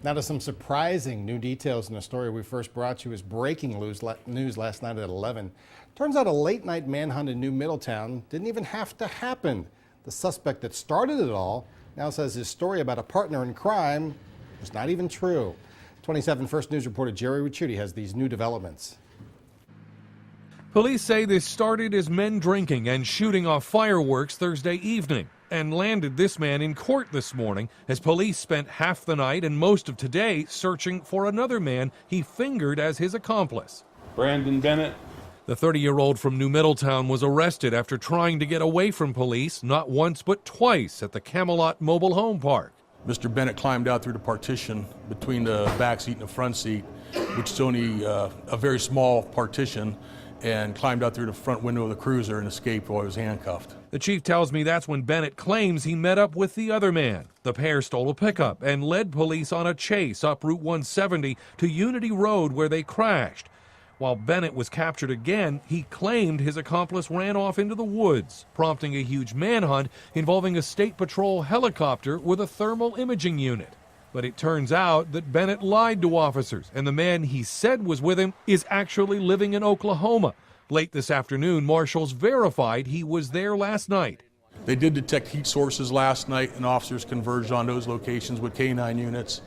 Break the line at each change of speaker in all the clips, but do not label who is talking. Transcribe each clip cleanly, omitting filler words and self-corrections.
Now to some surprising new details in a story we first brought you as breaking news last night at 11. Turns out a late night manhunt in New Middletown didn't even have to happen. The suspect that started it all now says his story about a partner in crime was not even true. 27 First News reporter Gerry Ricciutti has these new developments.
Police say this started as men drinking and shooting off fireworks Thursday evening and landed this man in court this morning as police spent half the night and most of today searching for another man he fingered as his accomplice.
Brandon Bennett.
The 30-year-old from New Middletown was arrested after trying to get away from police not once but twice at the Camelot Mobile Home Park.
Mr. Bennett climbed out through the partition between the back seat and the front seat, which is only a very small partition, and climbed out through the front window of the cruiser and escaped while he was handcuffed.
The chief tells me that's when Bennett claims he met up with the other man. The pair stole a pickup and led police on a chase up Route 170 to Unity Road where they crashed. While Bennett was captured again, he claimed his accomplice ran off into the woods, prompting a huge manhunt involving a state patrol helicopter with a thermal imaging unit. But it turns out that Bennett lied to officers, and the man he said was with him is actually living in Oklahoma. Late this afternoon, marshals verified he was there last night.
They did detect heat sources last night, and officers converged on those locations with K9 units,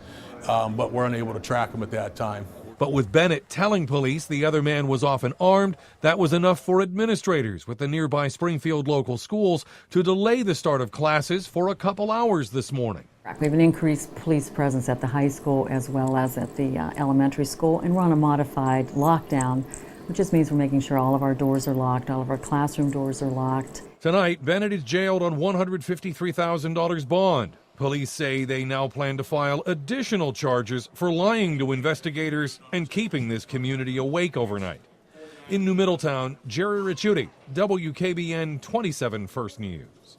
but were unable to track them at that time.
But with Bennett telling police the other man was often armed, that was enough for administrators with the nearby Springfield local schools to delay the start of classes for a couple hours this morning.
We have an increased police presence at the high school as well as at the elementary school, and we're on a modified lockdown, which just means we're making sure all of our doors are locked, all of our classroom doors are locked.
Tonight, Bennett is jailed on $153,000 bond. Police say they now plan to file additional charges for lying to investigators and keeping this community awake overnight. In New Middletown, Gerry Ricciutti, WKBN 27 First News.